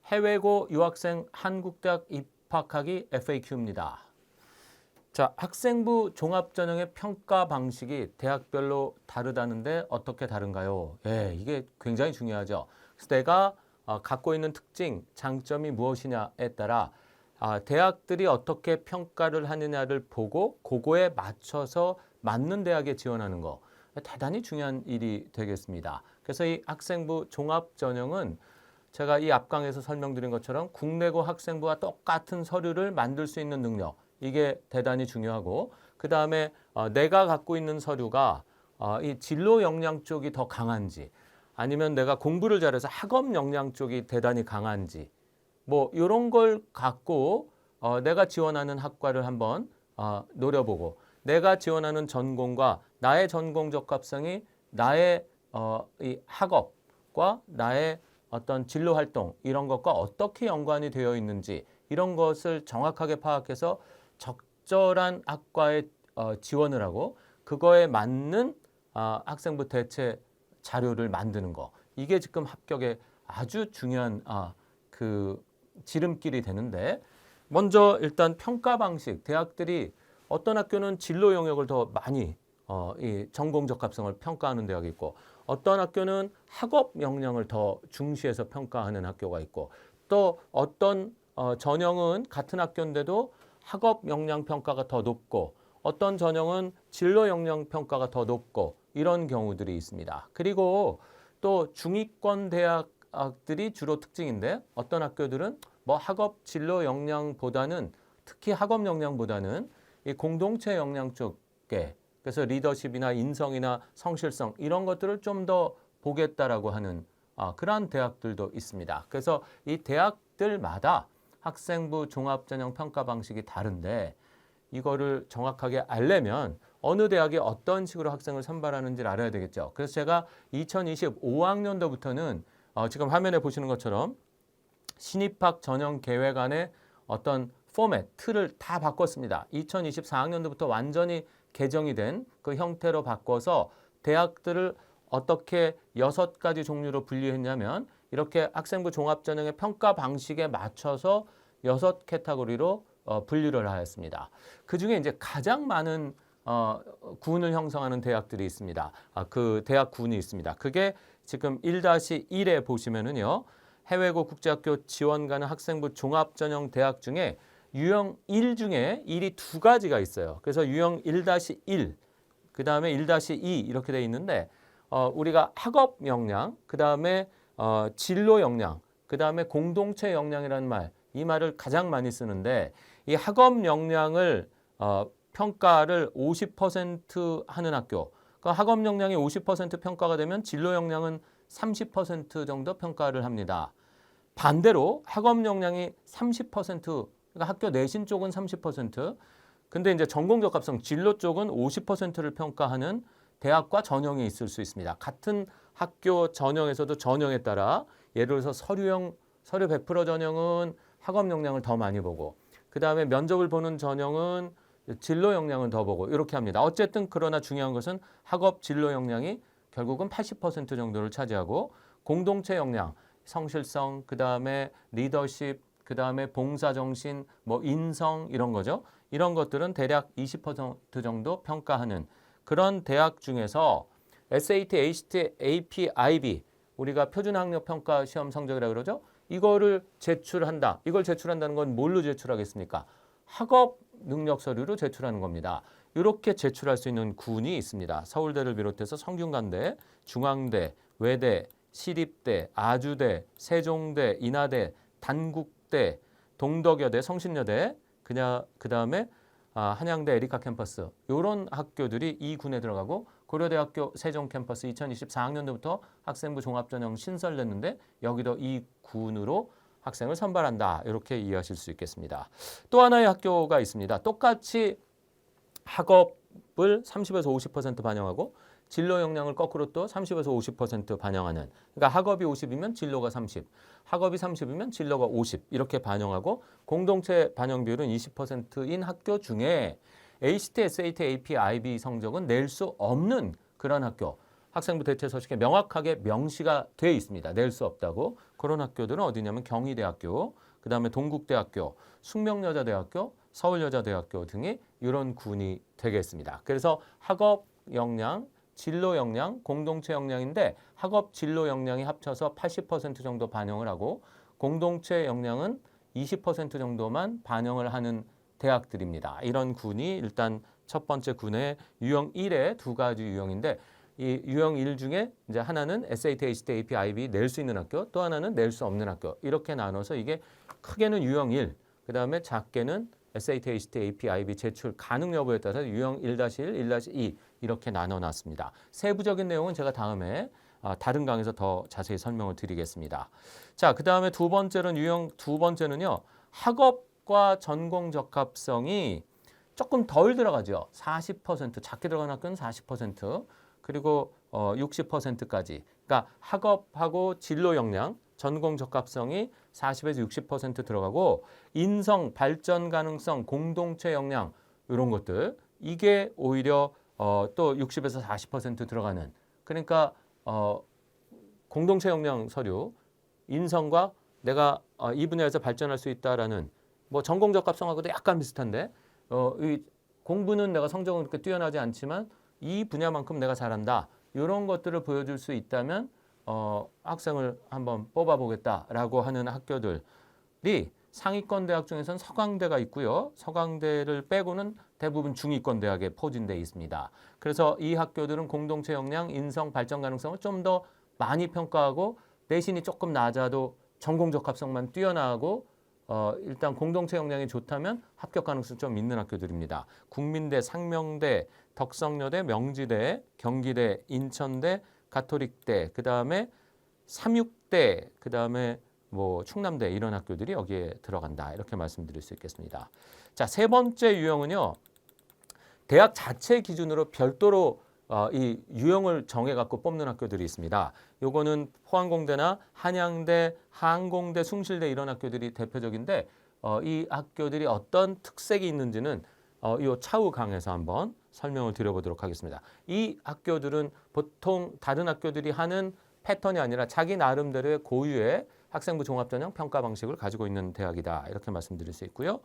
해외고 유학생 한국대학 입학하기 FAQ입니다. 자, 학생부 종합전형의 평가 방식이 대학별로 다르다는데 어떻게 다른가요? 예, 이게 굉장히 중요하죠. 그래서 내가 갖고 있는 특징, 장점이 무엇이냐에 따라 대학들이 어떻게 평가를 하느냐를 보고 그거에 맞춰서 맞는 대학에 지원하는 거 대단히 중요한 일이 되겠습니다. 그래서 이 학생부 종합전형은 제가 이 앞강에서 설명드린 것처럼 국내고 학생부와 똑같은 서류를 만들 수 있는 능력, 이게 대단히 중요하고, 그 다음에 내가 갖고 있는 서류가 이 진로 역량 쪽이 더 강한지, 아니면 내가 공부를 잘해서 학업 역량 쪽이 대단히 강한지, 뭐 이런 걸 갖고 내가 지원하는 학과를 한번 노려보고, 내가 지원하는 전공과 나의 전공 적합성이 나의 이 학업과 나의 어떤 진로 활동 이런 것과 어떻게 연관이 되어 있는지 이런 것을 정확하게 파악해서 적절한 학과에 지원을 하고 그거에 맞는 학생부 대체 자료를 만드는 거, 이게 지금 합격에 아주 중요한 그 지름길이 되는데, 먼저 일단 평가 방식, 대학들이 어떤 학교는 진로 영역을 더 많이 이 전공 적합성을 평가하는 대학이 있고, 어떤 학교는 학업 역량을 더 중시해서 평가하는 학교가 있고, 또 어떤 전형은 같은 학교인데도 학업 역량 평가가 더 높고, 어떤 전형은 진로 역량 평가가 더 높고, 이런 경우들이 있습니다. 그리고 또 중위권 대학들이 주로 특징인데, 어떤 학교들은 뭐 학업 진로 역량보다는, 특히 학업 역량보다는 이 공동체 역량 쪽에, 그래서 리더십이나 인성이나 성실성 이런 것들을 좀 더 보겠다라고 하는 그러한 대학들도 있습니다. 그래서 이 대학들마다 학생부 종합전형 평가 방식이 다른데, 이거를 정확하게 알려면 어느 대학이 어떤 식으로 학생을 선발하는지를 알아야 되겠죠. 그래서 제가 2025학년도부터는 지금 화면에 보시는 것처럼 신입학 전형 계획안의 어떤 포맷, 틀을 다 바꿨습니다. 2024학년도부터 완전히 개정이 된 그 형태로 바꿔서 대학들을 어떻게 6가지 종류로 분류했냐면, 이렇게 학생부 종합전형의 평가 방식에 맞춰서 6캐터고리로 분류를 하였습니다. 그중에 이제 가장 많은 군을 형성하는 대학들이 있습니다. 그 대학 군이 있습니다. 그게 지금 1-1에 보시면은요, 해외고 국제학교 지원 가는 학생부 종합전형 대학 중에 유형 1 중에 1이 2가지가 있어요. 그래서 유형 1-1, 그 다음에 1-2 이렇게 돼 있는데, 우리가 학업 역량, 그 다음에 진로 역량, 그 다음에 공동체 역량이라는 말, 이 말을 가장 많이 쓰는데, 이 학업 역량을 평가를 50% 하는 학교, 그 학업 역량이 50% 평가가 되면 진로 역량은 30% 정도 평가를 합니다. 반대로 학업 역량이 30%, 그러니까 학교 내신 쪽은 30%, 근데 이제 전공 적합성 진로 쪽은 50%를 평가하는 대학과 전형이 있을 수 있습니다. 같은 학교 전형에서도 전형에 따라, 예를 들어서 서류 100% 전형은 학업 역량을 더 많이 보고, 그 다음에 면접을 보는 전형은 진로 역량을 더 보고, 이렇게 합니다. 어쨌든 그러나 중요한 것은 학업 진로 역량이 결국은 80% 정도를 차지하고, 공동체 역량, 성실성, 그 다음에 리더십, 그 다음에 봉사정신, 뭐 인성 이런 거죠. 이런 것들은 대략 20% 정도 평가하는 그런 대학 중에서 SAT, ACT, AP, IB, 우리가 표준학력평가 시험 성적이라고 그러죠. 이거를 제출한다. 이걸 제출한다는 건 뭘로 제출하겠습니까? 학업 능력 서류로 제출하는 겁니다. 이렇게 제출할 수 있는 군이 있습니다. 서울대를 비롯해서 성균관대, 중앙대, 외대, 시립대, 아주대, 세종대, 인하대, 단국대, 동덕여대, 성신여대, 그 다음에 한양대 에리카 캠퍼스, 이런 학교들이 이 군에 들어가고, 고려대학교 세종 캠퍼스 2024학년도부터 학생부 종합전형 신설됐는데, 여기도 이 군으로 학생을 선발한다. 이렇게 이해하실 수 있겠습니다. 또 하나의 학교가 있습니다. 똑같이 학업을 30에서 50% 반영하고, 진로 역량을 거꾸로 또 30에서 50% 반영하는, 그러니까 학업이 50이면 진로가 30, 학업이 30이면 진로가 50 이렇게 반영하고, 공동체 반영 비율은 20%인 학교 중에 ACT, SAT, AP, IB 성적은 낼 수 없는 그런 학교, 학생부 대체 서식에 명확하게 명시가 돼 있습니다. 낼 수 없다고. 그런 학교들은 어디냐면 경희대학교, 그다음에 동국대학교, 숙명여자대학교, 서울여자대학교 등이 이런 군이 되겠습니다. 그래서 학업 역량, 진로 역량, 공동체 역량인데 학업 진로 역량이 합쳐서 80% 정도 반영을 하고 공동체 역량은 20% 정도만 반영을 하는 대학들입니다. 이런 군이 일단 첫 번째 군의 유형 1의 두 가지 유형인데 이 유형 1 중에 이제 하나는 SAT, ACT, AP, IB 낼 수 있는 학교, 또 하나는 낼 수 없는 학교 이렇게 나눠서 이게 크게는 유형 1, 그다음에 작게는 SAT, ACT, AP, IB 제출 가능 여부에 따라서 유형 1-1, 1-2 이렇게 나눠놨습니다. 세부적인 내용은 제가 다음에 다른 강에서 더 자세히 설명을 드리겠습니다. 자, 그다음에 두 번째는 유형 두 번째는요. 학업과 전공 적합성이 조금 덜 들어가죠. 40% 작게 들어간 학교는 40% 그리고 60%까지. 그러니까 학업하고 진로 역량, 전공 적합성이 40에서 60% 들어가고 인성, 발전 가능성, 공동체 역량 이런 것들 이게 오히려 또 60에서 40% 들어가는 그러니까 공동체 역량 서류, 인성과 내가 이 분야에서 발전할 수 있다라는 뭐 전공 적합성하고도 약간 비슷한데 이 공부는 내가 성적은 그렇게 뛰어나지 않지만 이 분야만큼 내가 잘한다. 이런 것들을 보여줄 수 있다면 학생을 한번 뽑아보겠다라고 하는 학교들이 상위권 대학 중에서는 서강대가 있고요. 서강대를 빼고는 대부분 중위권 대학에 포진되어 있습니다. 그래서 이 학교들은 공동체 역량, 인성, 발전 가능성을 좀 더 많이 평가하고 내신이 조금 낮아도 전공 적합성만 뛰어나고 일단 공동체 역량이 좋다면 합격 가능성 좀 있는 학교들입니다. 국민대, 상명대, 덕성여대, 명지대, 경기대, 인천대, 가톨릭대, 그다음에 삼육대, 그다음에 뭐 충남대 이런 학교들이 여기에 들어간다. 이렇게 말씀드릴 수 있겠습니다. 자, 세 번째 유형은요. 대학 자체 기준으로 별도로 이 유형을 정해갖고 뽑는 학교들이 있습니다. 요거는 포항공대나 한양대, 항공대, 숭실대 이런 학교들이 대표적인데 이 학교들이 어떤 특색이 있는지는 이 차후 강에서 한번 설명을 드려보도록 하겠습니다. 이 학교들은 보통 다른 학교들이 하는 패턴이 아니라 자기 나름대로의 고유의 학생부 종합전형 평가 방식을 가지고 있는 대학이다. 이렇게 말씀드릴 수 있고요.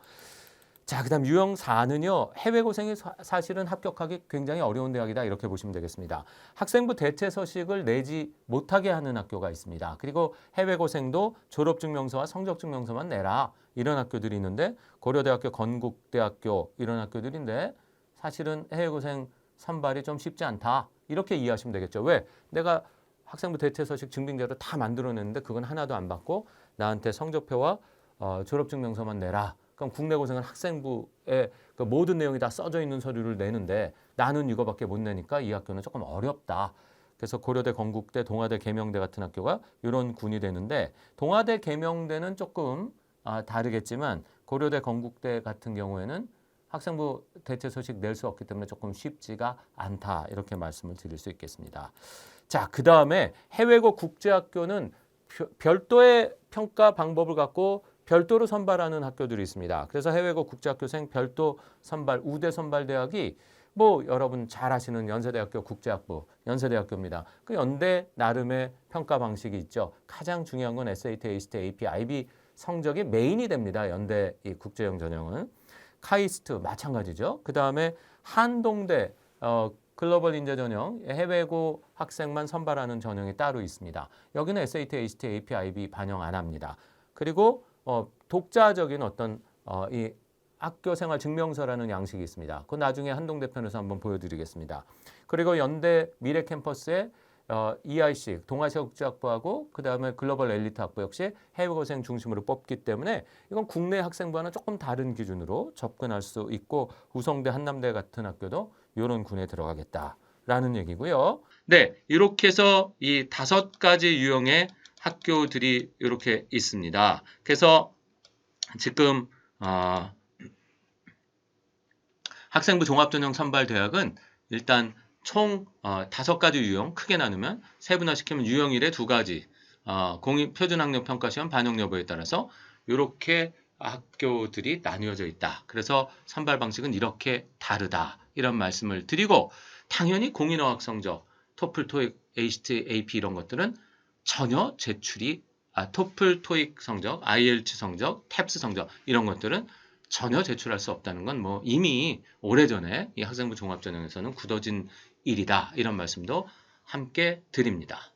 자, 그다음 유형 4는요. 해외 고생이 사실은 합격하기 굉장히 어려운 대학이다. 이렇게 보시면 되겠습니다. 학생부 대체 서식을 내지 못하게 하는 학교가 있습니다. 그리고 해외 고생도 졸업증명서와 성적증명서만 내라. 이런 학교들이 있는데 고려대학교, 건국대학교 이런 학교들인데 사실은 해외 고생 선발이 좀 쉽지 않다. 이렇게 이해하시면 되겠죠. 왜? 내가 학생부 대체 서식 증빙대로 다 만들어냈는데 그건 하나도 안 받고 나한테 성적표와 졸업증명서만 내라. 그럼 국내 고생은 학생부에 그 모든 내용이 다 써져 있는 서류를 내는데 나는 이거밖에 못 내니까 이 학교는 조금 어렵다. 그래서 고려대, 건국대, 동아대, 계명대 같은 학교가 이런 군이 되는데 동아대, 계명대는 조금 다르겠지만 고려대, 건국대 같은 경우에는 학생부 대체 소식 낼 수 없기 때문에 조금 쉽지가 않다. 이렇게 말씀을 드릴 수 있겠습니다. 자, 그 다음에 해외고 국제학교는 별도의 평가 방법을 갖고 별도로 선발하는 학교들이 있습니다. 그래서 해외고 국제학교생 별도 선발, 우대 선발 대학이 뭐 여러분 잘 아시는 연세대학교 국제학부, 연세대학교입니다. 그 연대 나름의 평가 방식이 있죠. 가장 중요한 건 SAT, ACT, AP, IB 성적이 메인이 됩니다. 연대 이 국제형 전형은. 카이스트 마찬가지죠. 그 다음에 한동대 글로벌 인재 전형, 해외고 학생만 선발하는 전형이 따로 있습니다. 여기는 SAT, ACT, AP, IB 반영 안 합니다. 그리고 독자적인 어떤 이 학교 생활 증명서라는 양식이 있습니다. 그 나중에 한동대 편에서 한번 보여드리겠습니다. 그리고 연대 미래 캠퍼스에 EIC, 동아시아 국제학부하고 그 다음에 글로벌 엘리트 학부 역시 해외고생 중심으로 뽑기 때문에 이건 국내 학생부와는 조금 다른 기준으로 접근할 수 있고 우성대, 한남대 같은 학교도 이런 군에 들어가겠다라는 얘기고요. 네, 이렇게 해서 이 5가지 유형의 학교들이 이렇게 있습니다. 그래서 지금 학생부 종합전형 선발대학은 일단 총 5가지 유형 크게 나누면 세분화시키면 유형 1의 2가지 공인 표준학력평가시험 반영 여부에 따라서 이렇게 학교들이 나뉘어져 있다. 그래서 선발 방식은 이렇게 다르다. 이런 말씀을 드리고 당연히 공인어학 성적 토플, 토익 ACT, AP 이런 것들은 전혀 제출이 토플, 토익 성적, IELTS 성적, 탭스 성적 이런 것들은 전혀 제출할 수 없다는 건 뭐 이미 오래전에 이 학생부 종합전형에서는 굳어진 일이다 이런 말씀도 함께 드립니다.